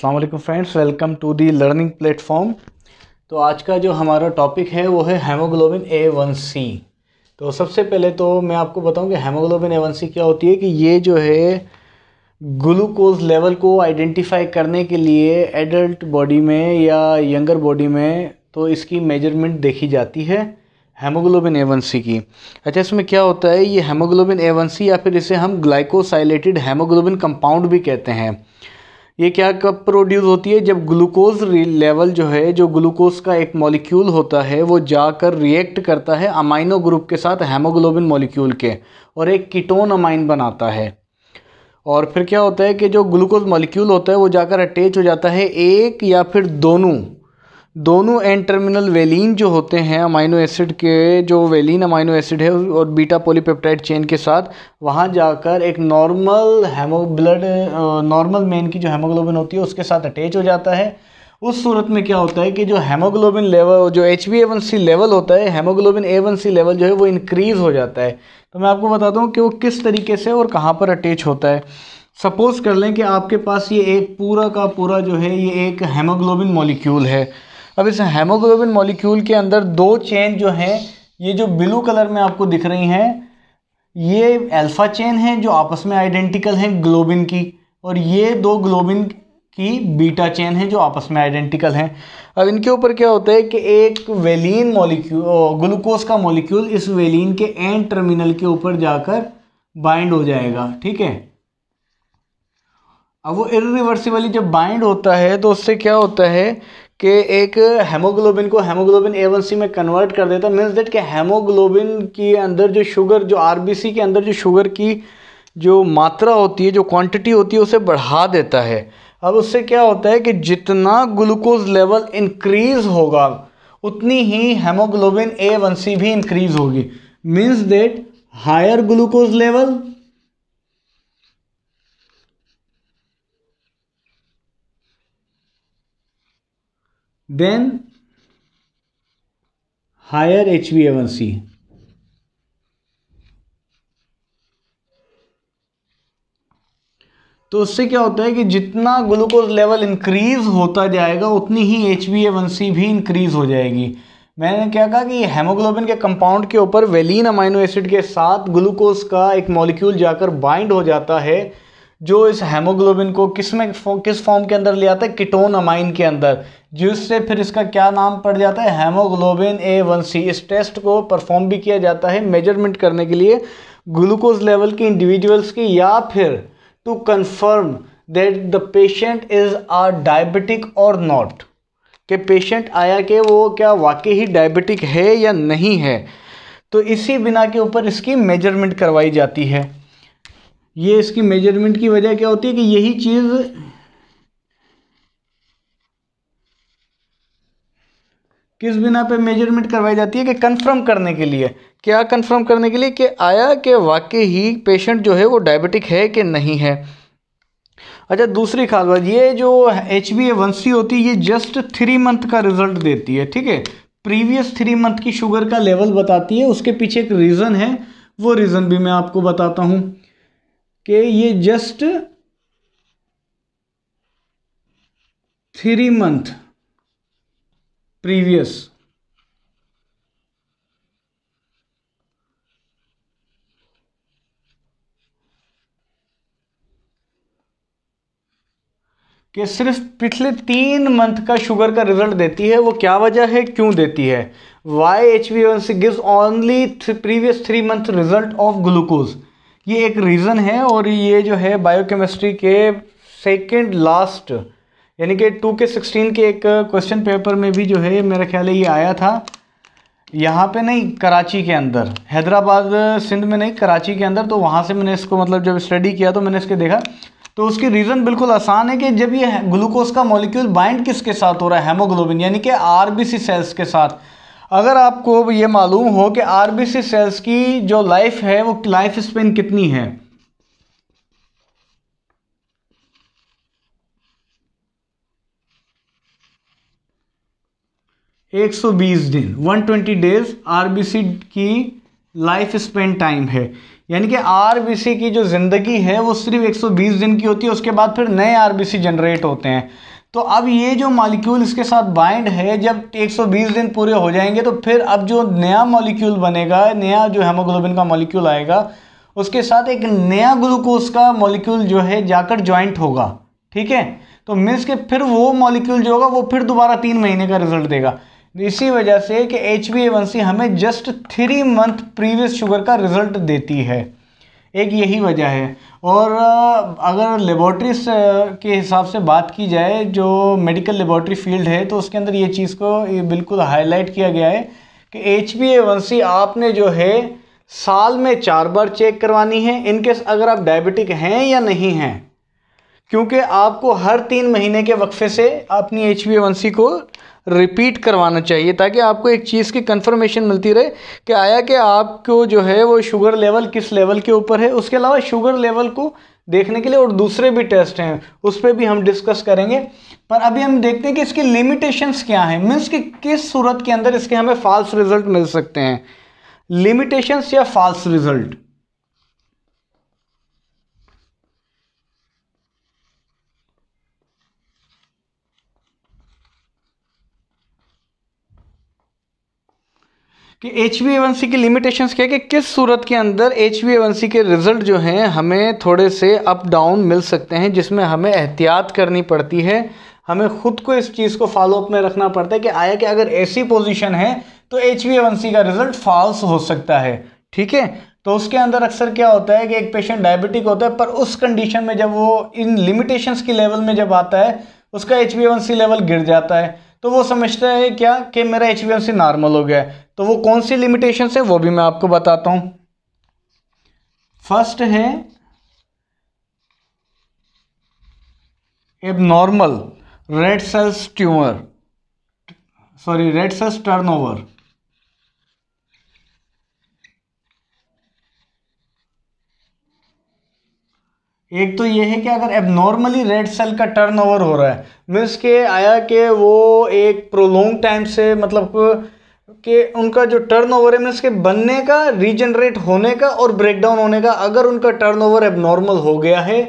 अस्सलाम वालेकुम friends, welcome to the learning platform. तो आज का जो हमारा टॉपिक है वो है हेमोग्लोबिन A1C। तो सबसे पहले तो मैं आपको बताऊं कि हेमोग्लोबिन A1C क्या होती है। कि ये जो है ग्लूकोज लेवल को आइडेंटिफाई करने के लिए एडल्ट बॉडी में या यंगर बॉडी में तो इसकी मेजरमेंट देखी जाती है हेमोग्लोबिन A1C की। अच्छा, इसमें क्या होता है, ये हेमोग्लोबिन A1C या फिर इसे हम ग्लाइकोसाइलेटेड हेमोग्लोबिन कंपाउंड भी कहते हैं। ये क्या कब प्रोड्यूस होती है, जब ग्लूकोज लेवल जो है, जो ग्लूकोज का एक मॉलिक्यूल होता है वो जाकर रिएक्ट करता है अमाइनो ग्रुप के साथ हेमोग्लोबिन मॉलिक्यूल के और एक कीटोन अमाइन बनाता है। और फिर क्या होता है कि जो ग्लूकोज मॉलिक्यूल होता है वो जाकर अटैच हो जाता है एक या फिर दोनों एंड टर्मिनल वेलिन जो होते हैं अमाइनो एसिड के, जो वेलिन अमाइनो एसिड है और बीटा पॉलीपेप्टाइड चेन के साथ वहाँ जाकर एक नॉर्मल मेन की जो हेमोग्लोबिन होती है उसके साथ अटैच हो जाता है। उस सूरत में क्या होता है कि जो हेमोग्लोबिन लेवल, जो HbA1c लेवल होता है, हेमोग्लोबिन A1C लेवल जो है वो इंक्रीज़ हो जाता है। तो मैं आपको बताता हूँ कि वो किस तरीके से और कहाँ पर अटैच होता है। सपोज़ कर लें कि आपके पास ये एक पूरा का पूरा जो है ये एक हेमोग्लोबिन मॉलिक्यूल है। अब इस हेमोग्लोबिन मॉलिक्यूल के अंदर दो चेन जो हैं, ये जो ब्लू कलर में आपको दिख रही हैं, ये अल्फ़ा चेन है जो आपस में आइडेंटिकल हैं ग्लोबिन की, और ये दो ग्लोबिन की बीटा चेन है जो आपस में आइडेंटिकल हैं। अब इनके ऊपर क्या होता है कि एक वेलिन मॉलिक्यूल, ग्लूकोज का मॉलिक्यूल इस वेलिन के एंड टर्मिनल के ऊपर जाकर बाइंड हो जाएगा। ठीक है, अब वो इरिवर्सिबली जब बाइंड होता है तो उससे क्या होता है कि एक हेमोग्लोबिन को हेमोग्लोबिन A1C में कन्वर्ट कर देता है। मीन्स दैट कि हेमोग्लोबिन के अंदर जो शुगर, जो RBC के अंदर जो शुगर की जो मात्रा होती है, जो क्वांटिटी होती है, उसे बढ़ा देता है। अब उससे क्या होता है कि जितना ग्लूकोज लेवल इंक्रीज होगा उतनी ही हेमोग्लोबिन A1C भी इंक्रीज होगी। Means that higher glucose level then higher HbA1c। तो उससे क्या होता है कि जितना ग्लूकोज लेवल इंक्रीज होता जाएगा उतनी ही HbA1c भी इंक्रीज हो जाएगी। मैंने क्या कहा कि हेमोग्लोबिन के कंपाउंड के ऊपर वेलिन अमाइनो एसिड के साथ ग्लूकोज का एक मॉलिक्यूल जाकर बाइंड हो जाता है, जो इस हेमोग्लोबिन को किस फॉर्म के अंदर ले आता है, कीटोन अमाइन के अंदर, जिससे फिर इसका क्या नाम पड़ जाता है, हेमोग्लोबिन A1C। इस टेस्ट को परफॉर्म भी किया जाता है मेजरमेंट करने के लिए ग्लूकोज लेवल के इंडिविजुअल्स की, या फिर to confirm that the patient is a diabetic or not, कि पेशेंट आया कि वो क्या वाकई ही डायबिटिक है या नहीं है। तो इसी बिना के ऊपर इसकी मेजरमेंट करवाई जाती है। ये इसकी मेजरमेंट की वजह क्या होती है कि यही चीज़ किस बिना पे मेजरमेंट करवाई जाती है, कि कंफर्म करने के लिए। क्या कंफर्म करने के लिए कि आया कि वाकई ही पेशेंट जो है वो डायबिटिक है कि नहीं है। अच्छा, दूसरी खास बात, ये जो HbA1c होती है ये जस्ट 3 मंथ का रिजल्ट देती है। ठीक है, प्रीवियस 3 मंथ की शुगर का लेवल बताती है। उसके पीछे एक रीज़न है, वो रीज़न भी मैं आपको बताता हूँ कि ये जस्ट 3 मंथ प्रीवियस कि सिर्फ पिछले 3 मंथ का शुगर का रिजल्ट देती है। वो क्या वजह है, क्यों देती है, why HbA1c gives only previous 3 month result of glucose, ये एक रीज़न है। और ये जो है बायोकेमिस्ट्री के सेकेंड लास्ट यानी कि 2K16 के एक क्वेश्चन पेपर में भी जो है मेरा ख्याल है ये आया था। यहाँ पे नहीं, कराची के अंदर, हैदराबाद सिंध में नहीं, कराची के अंदर। तो वहाँ से मैंने इसको मतलब जब स्टडी किया तो मैंने इसके देखा, तो उसकी रीज़न बिल्कुल आसान है कि जब ये ग्लूकोज का मॉलिक्यूल बाइंड किसके साथ हो रहा है, हेमोग्लोबिन यानी कि RBC सेल्स के साथ। अगर आपको ये मालूम हो कि RBC सेल्स की जो लाइफ है वो लाइफ स्पेन कितनी है, 120 दिन, 120 डेज RBC की लाइफ स्पेन टाइम है। यानी कि आरबीसी की जो ज़िंदगी है वो सिर्फ 120 दिन की होती है, उसके बाद फिर नए आरबीसी जनरेट होते हैं। तो अब ये जो मॉलिक्यूल इसके साथ बाइंड है, जब 120 दिन पूरे हो जाएंगे तो फिर अब जो नया मॉलिक्यूल बनेगा, नया जो हेमोग्लोबिन का मॉलिक्यूल आएगा, उसके साथ एक नया ग्लूकोज का मॉलिक्यूल जो है जाकर ज्वाइंट होगा। ठीक है, तो मीन्स के फिर वो मॉलिक्यूल जो होगा वो फिर दोबारा 3 महीने का रिजल्ट देगा। इसी वजह से कि HbA1c हमें जस्ट 3 मंथ प्रीवियस शुगर का रिजल्ट देती है, एक यही वजह है। और अगर लेबॉर्ट्रीज के हिसाब से बात की जाए, जो मेडिकल लेबॉर्ट्री फील्ड है, तो उसके अंदर ये चीज़ को ये बिल्कुल हाईलाइट किया गया है कि HbA1c आपने जो है साल में 4 बार चेक करवानी है, इनकेस अगर आप डायबिटिक हैं या नहीं हैं, क्योंकि आपको हर 3 महीने के वक्फे से अपनी HbA1c को रिपीट करवाना चाहिए, ताकि आपको एक चीज़ की कंफर्मेशन मिलती रहे कि आया कि आपको जो है वो शुगर लेवल किस लेवल के ऊपर है। उसके अलावा शुगर लेवल को देखने के लिए और दूसरे भी टेस्ट हैं, उस पर भी हम डिस्कस करेंगे। पर अभी हम देखते हैं कि इसकी लिमिटेशंस क्या हैं, मीन्स कि किस सूरत के अंदर इसके हमें फॉल्स रिजल्ट मिल सकते हैं, लिमिटेशंस या फॉल्स रिजल्ट। कि HbA1c की लिमिटेशंस क्या है, कि किस सूरत के अंदर HbA1c के रिजल्ट जो हैं हमें थोड़े से अप डाउन मिल सकते हैं, जिसमें हमें एहतियात करनी पड़ती है, हमें खुद को इस चीज़ को फॉलोअप में रखना पड़ता है कि आया कि अगर ऐसी पोजीशन है तो HbA1c का रिजल्ट फॉल्स हो सकता है। ठीक है, तो उसके अंदर अक्सर क्या होता है कि एक पेशेंट डायबिटिक होता है, पर उस कंडीशन में जब वो इन लिमिटेशंस की लेवल में जब आता है, उसका HbA1c लेवल गिर जाता है, तो वो समझता है क्या कि मेरा HbA1c नॉर्मल हो गया है। तो वो कौन सी लिमिटेशन है वो भी मैं आपको बताता हूं। फर्स्ट है abnormal red cells tumour, sorry red cells turnover. एक तो ये है कि अगर एबनॉर्मली रेड सेल का टर्नओवर हो रहा है, मीन्स के आया कि वो एक प्रोलॉन्ग टाइम से, मतलब कि उनका जो टर्नओवर है मीन्स के बनने का, रीजनरेट होने का और ब्रेकडाउन होने का, अगर उनका टर्नओवर एबनॉर्मल हो गया है,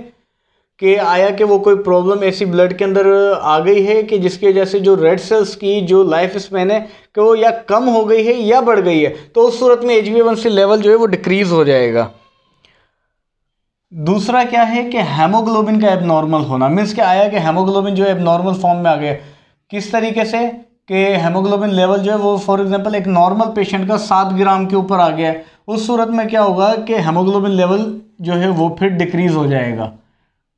कि आया कि वो कोई प्रॉब्लम ऐसी ब्लड के अंदर आ गई है कि जिसकी वजह से जो रेड सेल्स की जो लाइफ स्पैन है कि वो या कम हो गई है या बढ़ गई है, तो उस सूरत में HbA1c लेवल जो है वो डिक्रीज हो जाएगा। दूसरा क्या है कि हेमोग्लोबिन का एबनॉर्मल होना, मीन्स कि आया कि हेमोग्लोबिन जो है एबनॉर्मल फॉर्म में आ गया। किस तरीके से कि हेमोग्लोबिन लेवल जो है वो फॉर एग्जांपल एक नॉर्मल पेशेंट का 7 ग्राम के ऊपर आ गया है, उस सूरत में क्या होगा कि हेमोग्लोबिन लेवल जो है वो फिर डिक्रीज हो जाएगा।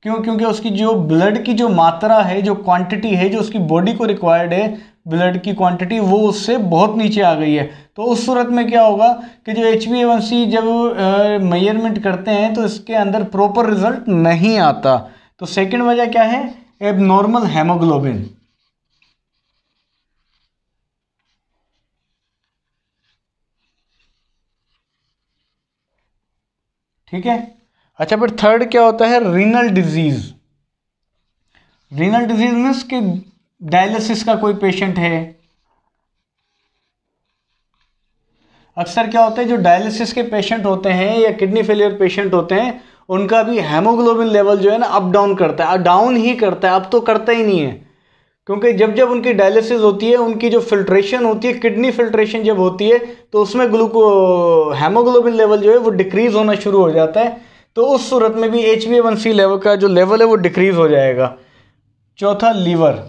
क्यों? क्योंकि उसकी जो ब्लड की जो मात्रा है, जो क्वांटिटी है, जो उसकी बॉडी को रिक्वायर्ड है ब्लड की क्वांटिटी, वो उससे बहुत नीचे आ गई है। तो उस सूरत में क्या होगा कि जो HbA1c जब मेजरमेंट करते हैं तो इसके अंदर प्रॉपर रिजल्ट नहीं आता। तो सेकंड वजह क्या है, एबनॉर्मल हेमोग्लोबिन। ठीक है, अच्छा फिर थर्ड क्या होता है, renal disease. Renal disease means कि डायलिसिस का कोई पेशेंट है, अक्सर क्या होता है जो डायलिसिस के पेशेंट होते हैं या किडनी फेलियर पेशेंट होते हैं, उनका भी हेमोग्लोबिन लेवल जो है ना अप डाउन करता है, डाउन ही करता है, अब तो करता ही नहीं है। क्योंकि जब जब उनकी डायलिसिस होती है, उनकी जो फिल्ट्रेशन होती है, किडनी फिल्ट्रेशन जब होती है, तो उसमें हेमोग्लोबिन लेवल जो है वो डिक्रीज होना शुरू हो जाता है। तो उस सूरत में भी HbA1c लेवल का जो लेवल है वो डिक्रीज हो जाएगा। चौथा, लीवर।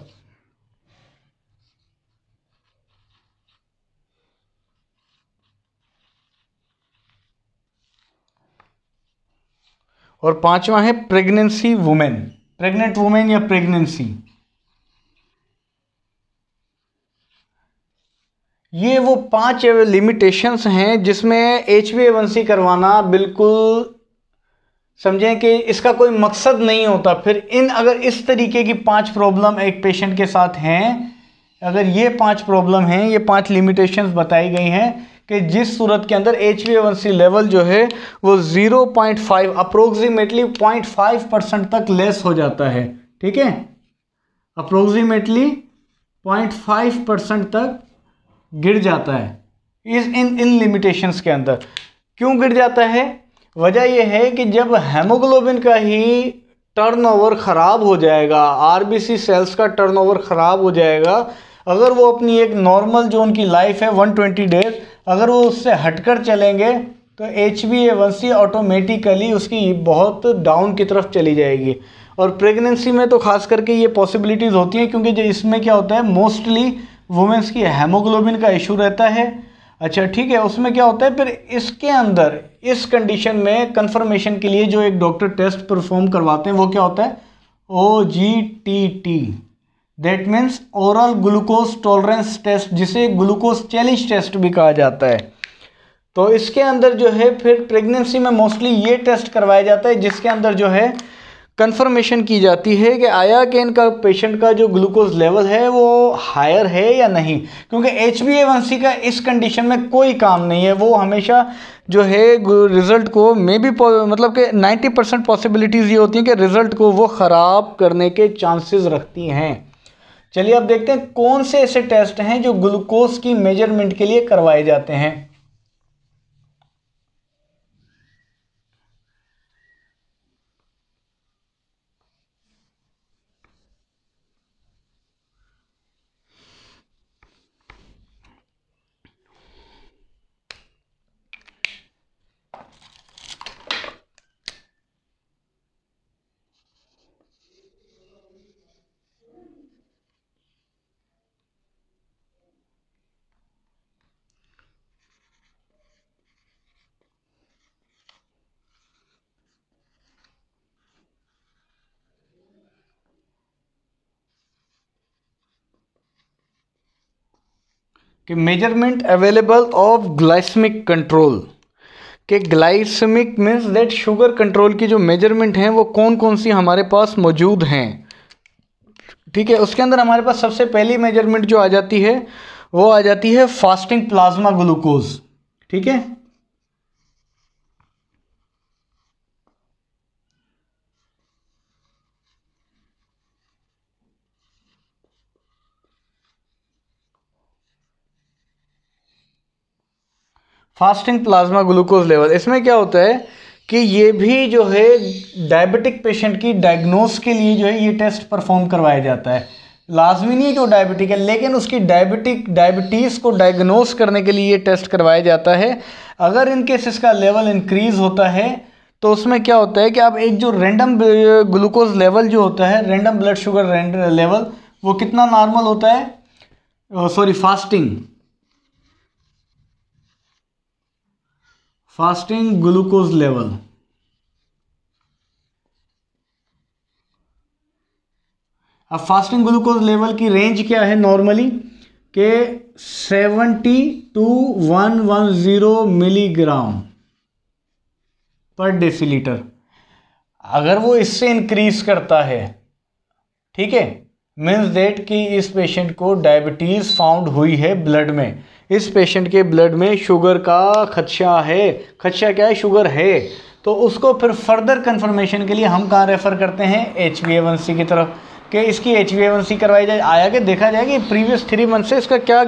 और पांचवा है प्रेगनेंसी वुमेन, प्रेग्नेंट वुमेन या प्रेगनेंसी। ये वो 5 लिमिटेशंस हैं जिसमें HbA1c करवाना बिल्कुल समझें कि इसका कोई मकसद नहीं होता। फिर अगर इस तरीके की 5 प्रॉब्लम एक पेशेंट के साथ हैं, अगर ये 5 प्रॉब्लम हैं, ये 5 लिमिटेशंस बताई गई हैं कि जिस सूरत के अंदर HbA1c लेवल जो है वो 0.5 अप्रोक्सीमेटली 0.5% तक लेस हो जाता है। ठीक है, अप्रोक्सीमेटली 0.5% तक गिर जाता है इन लिमिटेशंस के अंदर। क्यों गिर जाता है, वजह यह है कि जब हेमोग्लोबिन का ही टर्नओवर ख़राब हो जाएगा, आरबीसी सेल्स का टर्नओवर ख़राब हो जाएगा, अगर वो अपनी एक नॉर्मल जो उनकी लाइफ है 120 डेज, अगर वो उससे हटकर चलेंगे तो HbA1c ऑटोमेटिकली उसकी बहुत डाउन की तरफ चली जाएगी। और प्रेगनेंसी में तो खास करके ये पॉसिबिलिटीज़ होती हैं, क्योंकि जो इसमें क्या होता है, मोस्टली वुमेंस की हेमोग्लोबिन का इशू रहता है। अच्छा ठीक है, उसमें क्या होता है फिर इसके अंदर इस कंडीशन में कंफर्मेशन के लिए जो एक डॉक्टर टेस्ट परफॉर्म करवाते हैं वो क्या होता है, OGTT, that means oral glucose tolerance test, जिसे ग्लूकोज चैलेंज टेस्ट भी कहा जाता है। तो इसके अंदर जो है फिर प्रेगनेंसी में मोस्टली ये टेस्ट करवाया जाता है, जिसके अंदर जो है कंफर्मेशन की जाती है कि आया कि इनका पेशेंट का जो ग्लूकोज लेवल है वो हायर है या नहीं, क्योंकि HbA1c का इस कंडीशन में कोई काम नहीं है। वो हमेशा जो है रिज़ल्ट को मतलब कि 90% पॉसिबिलिटीज़ ये होती हैं कि रिज़ल्ट को वो ख़राब करने के चांसेस रखती हैं। चलिए अब देखते हैं कौन से ऐसे टेस्ट हैं जो ग्लूकोज की मेजरमेंट के लिए करवाए जाते हैं। कि measurement available of glycemic control, कि glycemic means that sugar control की जो मेजरमेंट हैं वो कौन कौन सी हमारे पास मौजूद हैं। ठीक है, उसके अंदर हमारे पास सबसे पहली मेजरमेंट जो आ जाती है वो आ जाती है फास्टिंग प्लाज्मा ग्लूकोज। ठीक है, फास्टिंग प्लाज्मा ग्लूकोज लेवल, इसमें क्या होता है कि ये भी जो है डायबिटिक पेशेंट की डायग्नोस के लिए जो है ये टेस्ट परफॉर्म करवाया जाता है। लाजमी नहीं जो डायबिटिक है, लेकिन उसकी डायबिटीज़ को डायग्नोस करने के लिए ये टेस्ट करवाया जाता है। अगर इन केस इसका लेवल इंक्रीज़ होता है तो उसमें क्या होता है कि अब एक जो रैंडम ग्लूकोज लेवल जो होता है, रैंडम ब्लड शुगर लेवल, वो कितना नॉर्मल होता है, फास्टिंग ग्लूकोज लेवल। अब फास्टिंग ग्लूकोज लेवल की रेंज क्या है नॉर्मली, के 70 to 110 मिलीग्राम पर डेसीलीटर। अगर वो इससे इंक्रीज करता है, ठीक है, मीन्स देट कि इस पेशेंट को डायबिटीज़ फाउंड हुई है ब्लड में, इस पेशेंट के ब्लड में शुगर का खदशा है, खदशा क्या है, शुगर है, तो उसको फिर फर्दर कंफर्मेशन के लिए हम कहाँ रेफ़र करते हैं, HbA1c की तरफ, कि इसकी HbA1c करवाई जाए, आया कि देखा जाए कि प्रीवियस 3 मंथ से इसका क्या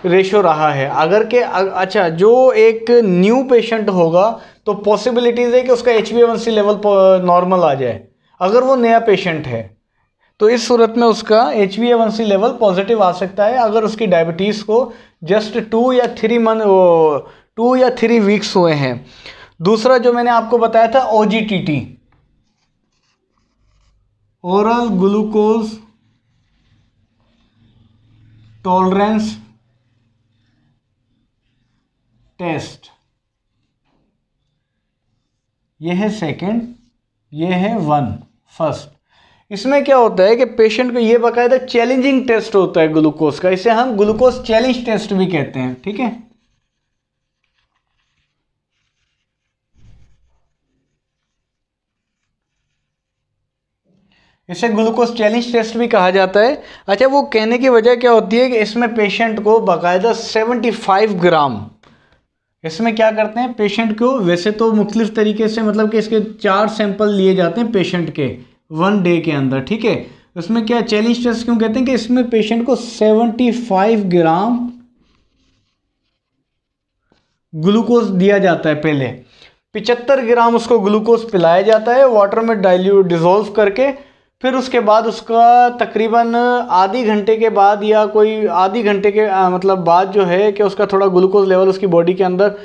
रेशो रहा है। अगर के अच्छा जो एक न्यू पेशेंट होगा तो पॉसिबिलिटीज़ है कि उसका HbA1c लेवल नॉर्मल आ जाए, अगर वो नया पेशेंट है तो इस सूरत में उसका HbA1c लेवल पॉजिटिव आ सकता है, अगर उसकी डायबिटीज़ को जस्ट 2 या 3 वीक्स हुए हैं। दूसरा जो मैंने आपको बताया था OGTT, oral glucose tolerance test, ये है सेकंड, ये है फर्स्ट। इसमें क्या होता है कि पेशेंट को ये बाकायदा चैलेंजिंग टेस्ट होता है ग्लूकोज का, इसे हम ग्लूकोज चैलेंज टेस्ट भी कहते हैं। ठीक है, इसे ग्लूकोज चैलेंज टेस्ट भी कहा जाता है। अच्छा, वो कहने की वजह क्या होती है कि इसमें पेशेंट को बाकायदा 75 ग्राम, इसमें क्या करते हैं पेशेंट को, वैसे तो मुख्तलिफ तरीके से, मतलब कि इसके 4 सैंपल लिए जाते हैं पेशेंट के 1 डे के अंदर। ठीक है, उसमें क्या चैलेंज टेस्ट क्यों कहते हैं कि इसमें पेशेंट को 75 ग्राम ग्लूकोज दिया जाता है पहले। 75 ग्राम उसको ग्लूकोज पिलाया जाता है वाटर में डिसॉल्व करके। फिर उसके बाद उसका तकरीबन आधी घंटे के बाद या कोई आधी घंटे के मतलब बाद जो है कि उसका थोड़ा ग्लूकोज लेवल उसकी बॉडी के अंदर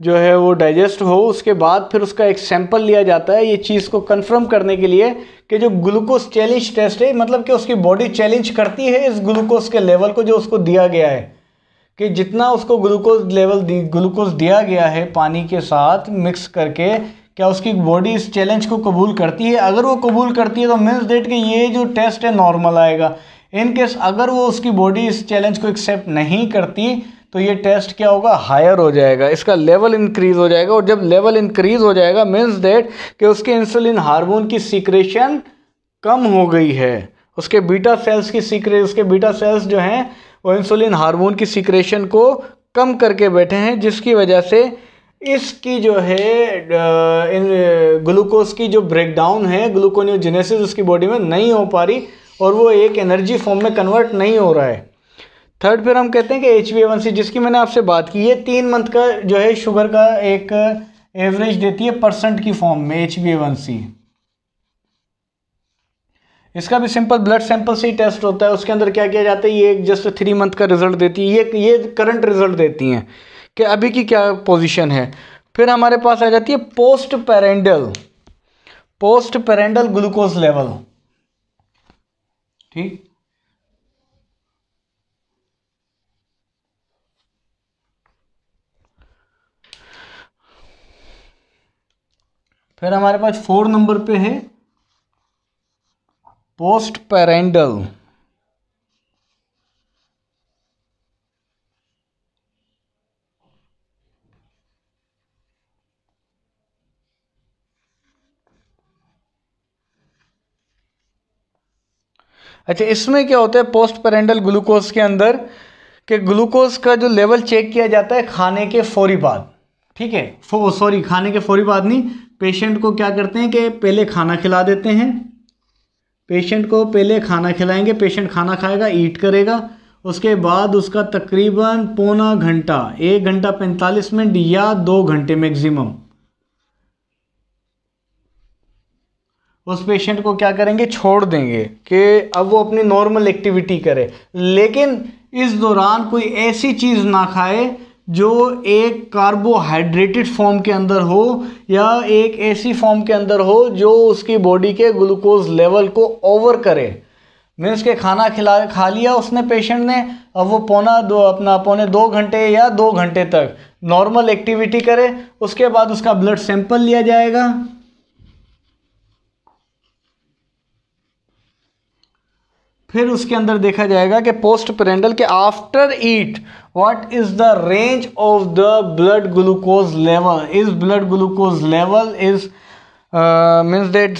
जो है वो डाइजेस्ट हो, उसके बाद फिर उसका एक सैंपल लिया जाता है ये चीज़ को कंफर्म करने के लिए कि जो ग्लूकोज चैलेंज टेस्ट है, मतलब कि उसकी बॉडी चैलेंज करती है इस ग्लूकोज के लेवल को जो उसको दिया गया है, कि जितना उसको ग्लूकोज दिया गया है पानी के साथ मिक्स करके, क्या उसकी बॉडी इस चैलेंज को कबूल करती है। अगर वो कबूल करती है तो मीन्स डेट कि ये जो टेस्ट है नॉर्मल आएगा। इन केस अगर वो उसकी बॉडी इस चैलेंज को एक्सेप्ट नहीं करती तो ये टेस्ट क्या होगा, हायर हो जाएगा, इसका लेवल इंक्रीज हो जाएगा। और जब लेवल इंक्रीज हो जाएगा मीन्स डेट कि उसके इंसुलिन हार्मोन की सीक्रेशन कम हो गई है, उसके बीटा सेल्स जो हैं वो इंसुलिन हार्मोन की सीक्रेशन को कम करके बैठे हैं, जिसकी वजह से इसकी जो है ग्लूकोज की जो ब्रेकडाउन है, ग्लूकोनियोजेनेसिस उसकी बॉडी में नहीं हो पा रही और वो एक एनर्जी फॉर्म में कन्वर्ट नहीं हो रहा है। थर्ड फिर हम कहते हैं कि HbA1c, जिसकी मैंने आपसे बात की, ये 3 मंथ का जो है शुगर का एक एवरेज देती है परसेंट की फॉर्म में HbA1c। इसका भी सिंपल ब्लड सैंपल से ही टेस्ट होता है। उसके अंदर क्या किया जाता है, ये जस्ट 3 मंथ का रिजल्ट देती है, ये करंट रिजल्ट देती हैं कि अभी की क्या पोजीशन है। फिर हमारे पास आ जाती है पोस्ट पेरेंडल ग्लूकोज लेवल। ठीक, फिर हमारे पास 4 नंबर पे है पोस्ट पेरेंडल। अच्छा, इसमें क्या होता है पोस्ट पेरेंडल ग्लूकोज के अंदर कि ग्लूकोज का जो लेवल चेक किया जाता है खाने के फौरी बाद। ठीक है, सॉरी, खाने के फौरी बाद नहीं, पेशेंट को क्या करते हैं कि पहले खाना खिला देते हैं, पेशेंट को पहले खाना खिलाएंगे, पेशेंट खाना खाएगा, ईट करेगा, उसके बाद उसका तकरीबन पौना घंटा, 1 घंटा 45 मिनट या 2 घंटे मैक्सिमम उस पेशेंट को क्या करेंगे, छोड़ देंगे कि अब वो अपनी नॉर्मल एक्टिविटी करे। लेकिन इस दौरान कोई ऐसी चीज़ ना खाए जो एक कार्बोहाइड्रेटेड फॉर्म के अंदर हो या एक ऐसी फॉर्म के अंदर हो जो उसकी बॉडी के ग्लूकोज लेवल को ओवर करे। मीन्स के खाना खा लिया उसने पेशेंट ने, अब वो पौने 2 घंटे या 2 घंटे तक नॉर्मल एक्टिविटी करे, उसके बाद उसका ब्लड सैंपल लिया जाएगा। फिर उसके अंदर देखा जाएगा कि पोस्ट पेरेंडल के after eat what is the range of the blood glucose level. Is blood glucose level is means that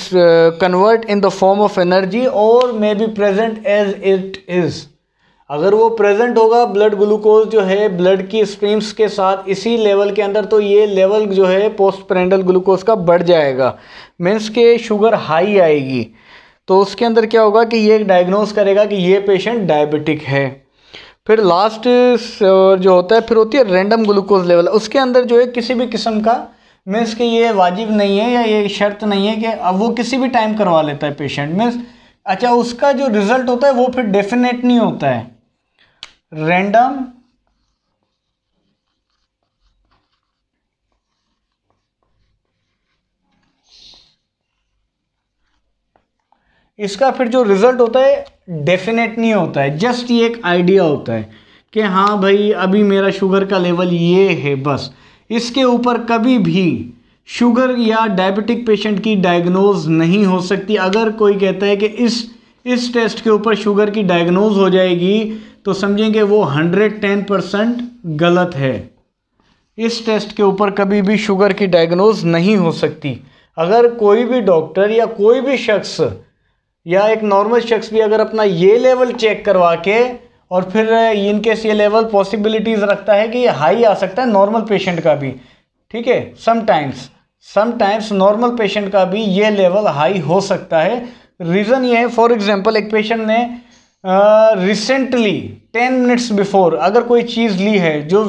convert in the form of energy और may be present as it is. अगर वो present होगा blood glucose जो है blood की streams के साथ इसी लेवल के अंदर, तो ये लेवल जो है पोस्ट पेरेंडल ग्लूकोज का बढ़ जाएगा, मीन्स के शुगर हाई आएगी। तो उसके अंदर क्या होगा कि ये डायग्नोज करेगा कि ये पेशेंट डायबिटिक है। फिर लास्ट जो होता है फिर होती है रैंडम ग्लूकोज लेवल। उसके अंदर जो है किसी भी किस्म का मीन्स कि ये वाजिब नहीं है या ये शर्त नहीं है कि अब वो किसी भी टाइम करवा लेता है पेशेंट मीन्स। अच्छा, उसका जो रिजल्ट होता है वो फिर डेफिनेट नहीं होता है, रैंडम इसका फिर जो रिजल्ट होता है डेफिनेट नहीं होता है, जस्ट ये एक आइडिया होता है कि हाँ भाई अभी मेरा शुगर का लेवल ये है, बस इसके ऊपर कभी भी शुगर या डायबिटिक पेशेंट की डायग्नोज नहीं हो सकती। अगर कोई कहता है कि इस टेस्ट के ऊपर शुगर की डायग्नोज हो जाएगी तो समझेंगे वो 110% गलत है। इस टेस्ट के ऊपर कभी भी शुगर की डायग्नोज नहीं हो सकती। अगर कोई भी डॉक्टर या कोई भी शख्स या एक नॉर्मल शख्स भी अगर अपना ये लेवल चेक करवा के और फिर इनकेस ये लेवल पॉसिबिलिटीज़ रखता है कि ये हाई आ सकता है नॉर्मल पेशेंट का भी, ठीक है, समटाइम्स नॉर्मल पेशेंट का भी ये लेवल हाई हो सकता है। रीज़न ये है, फॉर एग्जांपल एक पेशेंट ने रिसेंटली 10 मिनट्स बिफोर अगर कोई चीज़ ली है जो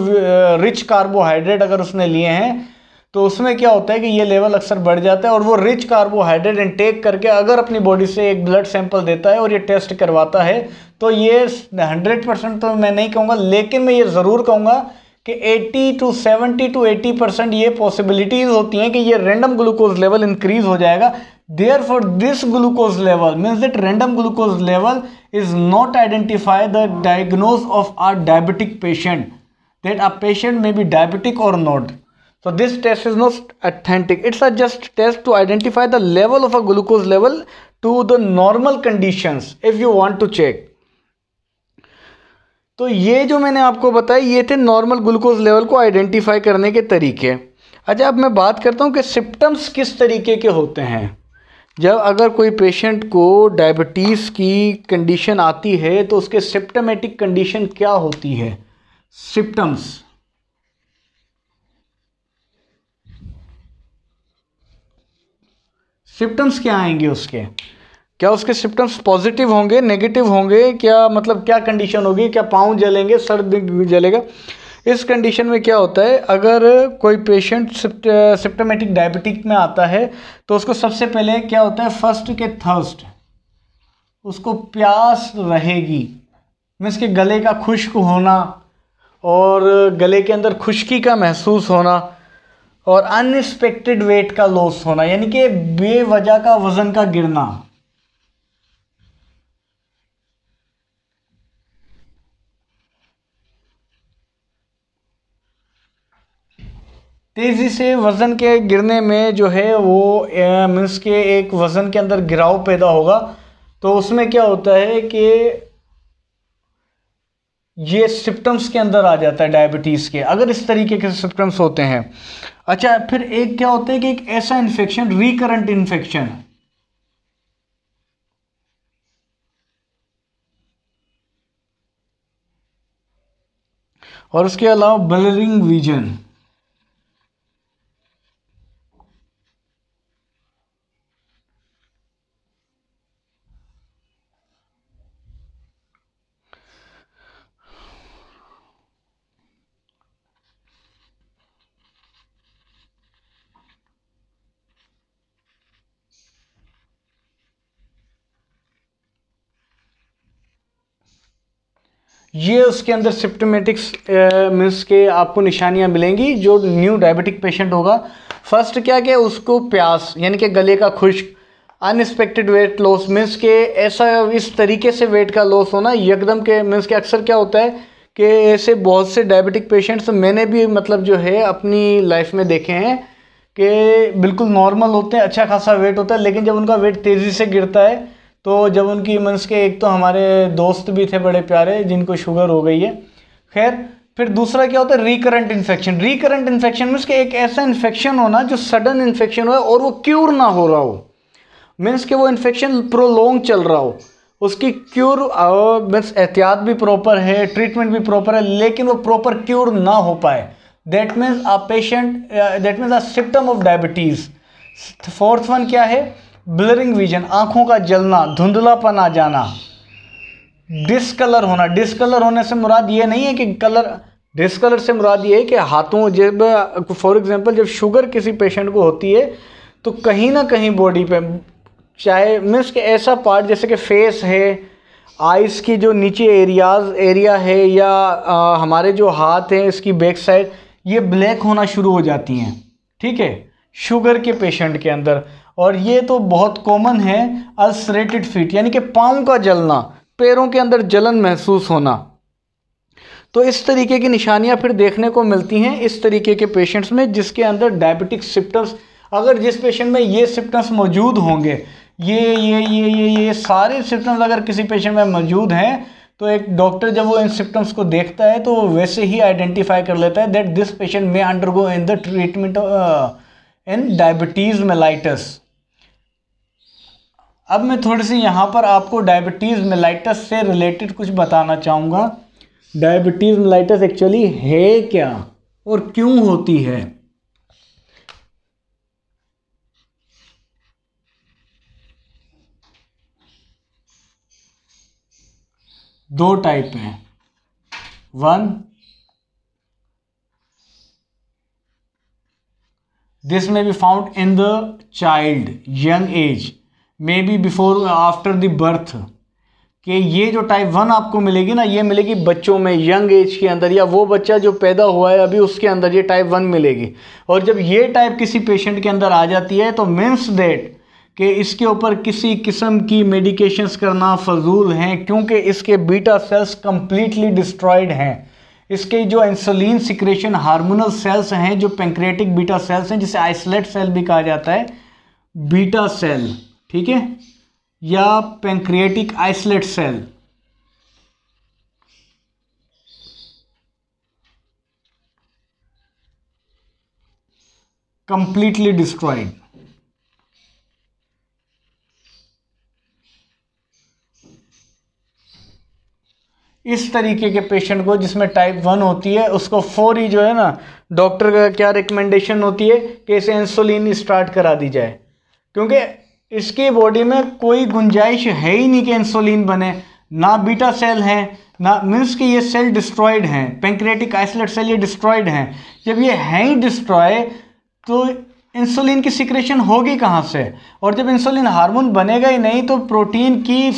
रिच कार्बोहाइड्रेट अगर उसने लिए हैं तो उसमें क्या होता है कि ये लेवल अक्सर बढ़ जाता है और वो रिच कार्बोहाइड्रेट इनटेक करके अगर अपनी बॉडी से एक ब्लड सैंपल देता है और ये टेस्ट करवाता है तो ये 100% तो मैं नहीं कहूँगा, लेकिन मैं ये ज़रूर कहूँगा कि 80 to 70 to 80% ये पॉसिबिलिटीज़ होती हैं कि ये रैंडम ग्लूकोज लेवल इंक्रीज हो जाएगा। Therefore, this glucose level means that random glucose level is not identify the diagnosis of a diabetic patient, that a patient may be diabetic or not. So this test is not authentic. It's a just test to identify the level of a glucose level to the normal conditions if you want to check. तो ये जो मैंने आपको बताया ये थे normal glucose level को identify करने के तरीके। अच्छा, अब मैं बात करता हूँ कि सिम्टम्स किस तरीके के होते हैं। जब अगर कोई पेशेंट को डायबिटीज़ की कंडीशन आती है तो उसके सिम्टमेटिक कंडीशन क्या होती है, सिम्टम्स। सिम्टम्स क्या आएंगे उसके, क्या उसके सिम्टम्स पॉजिटिव होंगे, नेगेटिव होंगे, क्या मतलब क्या कंडीशन होगी, क्या पाँव जलेंगे, सर जलेगा। इस कंडीशन में क्या होता है, अगर कोई पेशेंट सिम्टमेटिक डायबिटिक में आता है तो उसको सबसे पहले क्या होता है, फर्स्ट के थर्स्ट, उसको प्यास रहेगी, मीन्स के गले का खुश्क होना और गले के अंदर खुश्की का महसूस होना और अनएक्सपेक्टेड वेट का लॉस होना, यानी कि बेवजह का वजन का गिरना। तेज़ी से वज़न के गिरने में जो है वो मीन्स के एक वज़न के अंदर गिराव पैदा होगा। तो उसमें क्या होता है कि ये सिम्टम्स के अंदर आ जाता है डायबिटीज़ के, अगर इस तरीके के सिम्टम्स होते हैं। अच्छा, फिर एक क्या होता है कि एक ऐसा इन्फेक्शन, रिकरेंट इन्फेक्शन, और उसके अलावा ब्लरिंग विजन। ये उसके अंदर सिम्टमेटिक्स मीन्स के आपको निशानियां मिलेंगी जो न्यू डायबिटिक पेशेंट होगा। फर्स्ट क्या कि उसको प्यास, यानी कि गले का खुश्क, अनएक्सपेक्टेड वेट लॉस, मीन्स के ऐसा इस तरीके से वेट का लॉस होना एकदम के, मीन्स के अक्सर क्या होता है कि ऐसे बहुत से डायबिटिक पेशेंट्स मैंने भी मतलब जो है अपनी लाइफ में देखे हैं कि बिल्कुल नॉर्मल होते हैं, अच्छा खासा वेट होता है, लेकिन जब उनका वेट तेज़ी से गिरता है तो जब उनकी मीन्स के, एक तो हमारे दोस्त भी थे बड़े प्यारे जिनको शुगर हो गई है, खैर। फिर दूसरा क्या होता है, recurrent infection. Recurrent infection means के एक ऐसा इन्फेक्शन होना जो सडन इन्फेक्शन हो और वो क्यूर ना हो रहा हो, मीन्स के वो इन्फेक्शन प्रोलॉन्ग चल रहा हो, उसकी क्यूर मीन्स एहतियात भी प्रॉपर है, ट्रीटमेंट भी प्रॉपर है, लेकिन वो प्रॉपर क्यूर ना हो पाए। That means a patient, that means a symptom of diabetes. Fourth one क्या है, ब्लरिंग विजन, आंखों का जलना, धुंधलापन आ जाना, डिस्कलर होना। डिस्कलर होने से मुराद ये नहीं है कि कलर, डिस्कलर से मुराद ये है कि हाथों, जब फॉर एग्जांपल जब शुगर किसी पेशेंट को होती है तो कहीं ना कहीं बॉडी पे, चाहे मीन्स के ऐसा पार्ट जैसे कि फेस है, आइस की जो नीचे एरिया है, या हमारे जो हाथ हैं इसकी बैक साइड, ये ब्लैक होना शुरू हो जाती हैं, ठीक है, शुगर के पेशेंट के अंदर। और ये तो बहुत कॉमन है, अल्सरेटेड फीट, यानी कि पाँव का जलना, पैरों के अंदर जलन महसूस होना। तो इस तरीके की निशानियां फिर देखने को मिलती हैं इस तरीके के पेशेंट्स में जिसके अंदर डायबिटिक सिम्टम्स, अगर जिस पेशेंट में ये सिम्टम्स मौजूद होंगे, ये सारे सिम्टम्स अगर किसी पेशेंट में मौजूद हैं, तो एक डॉक्टर जब वो इन सिम्टम्स को देखता है तो वो वैसे ही आइडेंटिफाई कर लेता है दैट दिस पेशेंट में undergo in the treatment in diabetes mellitus. अब मैं थोड़ी सी यहाँ पर आपको डायबिटीज़ मेलाइटस से रिलेटेड कुछ बताना चाहूँगा। डायबिटीज़ मेलाइटस एक्चुअली है क्या और क्यों होती है। दो टाइप हैं, वन दिस में be found in the child young age, may be before after the birth, कि ये जो टाइप 1 आपको मिलेगी ना, ये मिलेगी बच्चों में यंग एज के अंदर, या वो बच्चा जो पैदा हुआ है अभी उसके अंदर ये टाइप 1 मिलेगी। और जब ये टाइप किसी पेशेंट के अंदर आ जाती है तो मीन्स दैट कि इसके ऊपर किसी किस्म की मेडिकेशंस करना फजूल हैं, क्योंकि इसके बीटा सेल्स कंप्लीटली डिस्ट्रॉयड हैं। इसके जो इंसुलिन सिक्रेशन हार्मोनल सेल्स हैं, जो पैंक्रियाटिक बीटा सेल्स हैं, जिसे आइसोलेट सेल भी कहा जाता है, बीटा सेल, ठीक है, या pancreatic isolate cell, completely destroyed. इस तरीके के पेशेंट को जिसमें टाइप 1 होती है, उसको फौरी जो है ना, डॉक्टर का क्या रिकमेंडेशन होती है कि इसे इंसुलिन स्टार्ट करा दी जाए, क्योंकि इसकी बॉडी में कोई गुंजाइश है ही नहीं कि इंसुलिन बने, ना बीटा सेल है, ना मीन्स कि ये सेल डिस्ट्रॉयड हैं, पैंक्रियाटिक आइसोलेट सेल ये डिस्ट्रॉयड हैं। जब ये हैं ही डिस्ट्रॉय तो इंसुलिन की सिक्रेशन होगी कहाँ से, और जब इंसुलिन हार्मोन बनेगा ही नहीं तो प्रोटीन की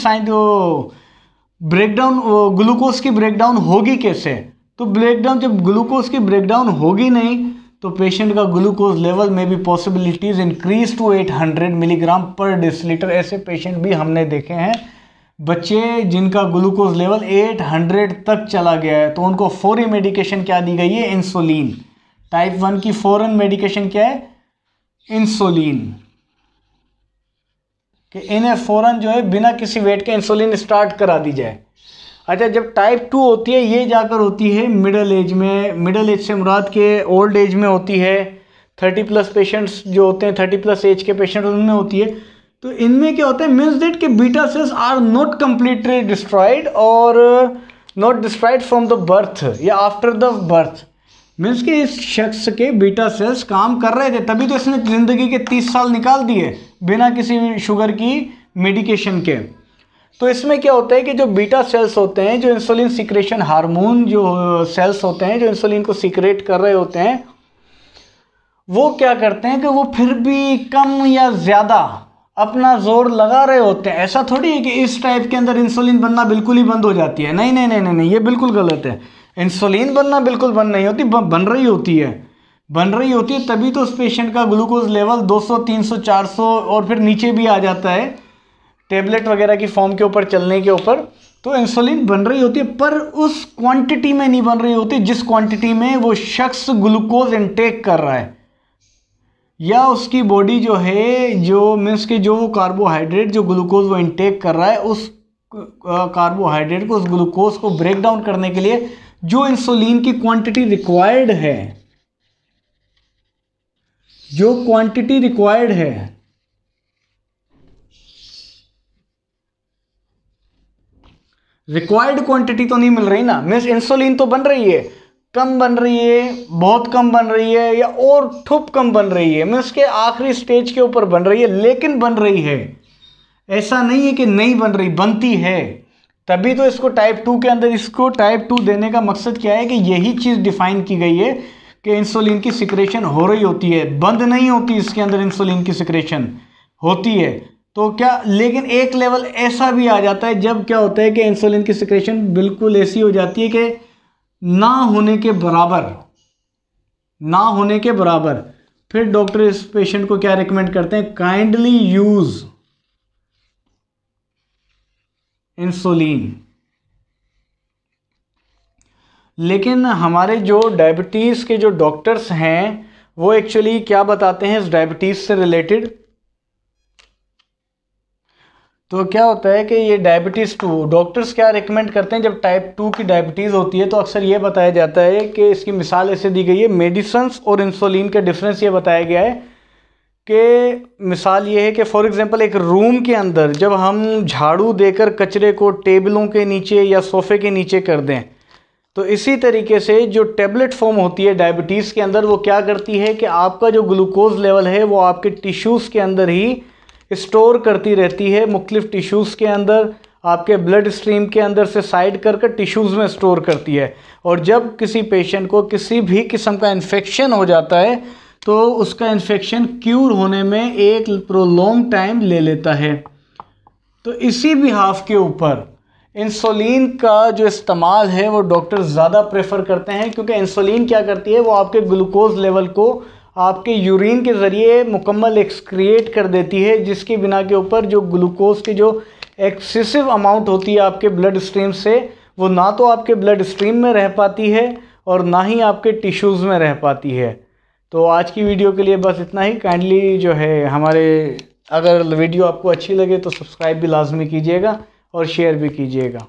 ब्रेकडाउन, ग्लूकोज की ब्रेकडाउन होगी कैसे? तो ब्रेकडाउन, जब ग्लूकोज की ब्रेकडाउन होगी नहीं तो पेशेंट का ग्लूकोज लेवल में भी पॉसिबिलिटीज इंक्रीज टू 800 मिलीग्राम पर डेसीलीटर। ऐसे पेशेंट भी हमने देखे हैं, बच्चे जिनका ग्लूकोज लेवल 800 तक चला गया है, तो उनको फौरी मेडिकेशन क्या दी गई है? इंसुलिन। टाइप 1 की फौरन मेडिकेशन क्या है? इंसुलिन, कि इन्हें फौरन जो है बिना किसी वेट के इंसुलिन स्टार्ट करा दी जाए। अच्छा, जब टाइप 2 होती है, ये जाकर होती है मिडिल एज में। मिडिल एज से मुराद के ओल्ड एज में होती है, 30+ पेशेंट्स जो होते हैं, 30+ एज के पेशेंट उनमें होती है। तो इनमें क्या होता है? मीन्स दैट कि beta cells are not completely destroyed और not destroyed from the birth या आफ्टर द बर्थ। मीन्स कि इस शख्स के बीटा सेल्स काम कर रहे थे, तभी तो इसने ज़िंदगी के 30 साल निकाल दिए बिना किसी शुगर की मेडिकेशन के। तो इसमें क्या होता है कि जो बीटा सेल्स होते हैं, जो इंसुलिन सिक्रेशन हार्मोन जो सेल्स होते हैं, जो इंसुलिन को सिक्रेट कर रहे होते हैं, वो क्या करते हैं कि वो फिर भी कम या ज़्यादा अपना जोर लगा रहे होते हैं। ऐसा थोड़ी है कि इस टाइप के अंदर इंसुलिन बनना बिल्कुल ही बंद हो जाती है। नहीं नहीं नहीं नहीं, ये बिल्कुल गलत है। इंसुलिन बनना बिल्कुल बंद नहीं होती, बन रही होती है, तभी तो उस पेशेंट का ग्लूकोज लेवल 200, 300, 400 और फिर नीचे भी आ जाता है टेबलेट वगैरह की फॉर्म के ऊपर चलने के ऊपर। तो इंसुलिन बन रही होती है, पर उस क्वांटिटी में नहीं बन रही होती जिस क्वांटिटी में वो शख्स ग्लूकोज इनटेक कर रहा है, या उसकी बॉडी जो है, जो मीन्स के जो वो कार्बोहाइड्रेट, जो ग्लूकोज वो इनटेक कर रहा है, उस कार्बोहाइड्रेट को, उस ग्लूकोज को ब्रेक डाउन करने के लिए जो इंसुलिन की क्वांटिटी रिक्वायर्ड है, जो क्वांटिटी रिक्वायर्ड है, रिक्वायर्ड क्वांटिटी तो नहीं मिल रही ना। मीन्स इंसुलिन तो बन रही है, कम बन रही है, बहुत कम बन रही है, या और ठुप कम बन रही है, मीन्स के आखिरी स्टेज के ऊपर बन रही है, लेकिन बन रही है। ऐसा नहीं है कि नहीं बन रही, बनती है। तभी तो इसको टाइप 2 के अंदर, इसको टाइप 2 देने का मकसद क्या है कि यही चीज़ डिफाइन की गई है कि इंसुलिन की सिक्रेशन हो रही होती है, बंद नहीं होती। इसके अंदर इंसुलिन की सिक्रेशन होती है तो क्या, लेकिन एक लेवल ऐसा भी आ जाता है जब क्या होता है कि इंसुलिन की सिक्रेशन बिल्कुल ऐसी हो जाती है कि ना होने के बराबर। फिर डॉक्टर इस पेशेंट को क्या रिकमेंड करते हैं? Kindly use insulin. लेकिन हमारे जो डायबिटीज़ के जो डॉक्टर्स हैं वो एक्चुअली क्या बताते हैं इस डायबिटीज़ से रिलेटेड? तो क्या होता है कि ये डायबिटीज़ 2 डॉक्टर्स क्या रिकमेंड करते हैं? जब टाइप 2 की डायबिटीज़ होती है तो अक्सर ये बताया जाता है कि इसकी मिसाल ऐसे दी गई है, मेडिसिन्स और इंसुलिन का डिफरेंस ये बताया गया है कि मिसाल ये है कि फॉर एग्जांपल एक रूम के अंदर जब हम झाड़ू देकर कचरे को टेबलों के नीचे या सोफ़े के नीचे कर दें, तो इसी तरीके से जो टैबलेट फॉर्म होती है डायबिटीज़ के अंदर, वो क्या करती है कि आपका जो ग्लूकोज लेवल है वो आपके टिश्यूज़ के अंदर ही स्टोर करती रहती है, मुख्तलिफ टिश्यूज़ के अंदर, आपके ब्लड स्ट्रीम के अंदर से साइड कर टिश्यूज़ में स्टोर करती है। और जब किसी पेशेंट को किसी भी किस्म का इन्फेक्शन हो जाता है तो उसका इन्फेक्शन क्यूर होने में एक प्रोलॉन्ग टाइम ले लेता है। तो इसी बिहाफ के ऊपर इंसुलिन का जो इस्तेमाल है वो डॉक्टर ज़्यादा प्रेफर करते हैं, क्योंकि इंसुलिन क्या करती है, वो आपके ग्लूकोज लेवल को आपके यूरिन के ज़रिए मुकम्मल एक्सक्रिएट कर देती है, जिसकी बिना के ऊपर जो ग्लूकोज की जो एक्सेसिव अमाउंट होती है आपके ब्लड स्ट्रीम से, वो ना तो आपके ब्लड स्ट्रीम में रह पाती है और ना ही आपके टिश्यूज़ में रह पाती है। तो आज की वीडियो के लिए बस इतना ही। काइंडली जो है हमारे, अगर वीडियो आपको अच्छी लगे तो सब्सक्राइब भी लाजमी कीजिएगा और शेयर भी कीजिएगा।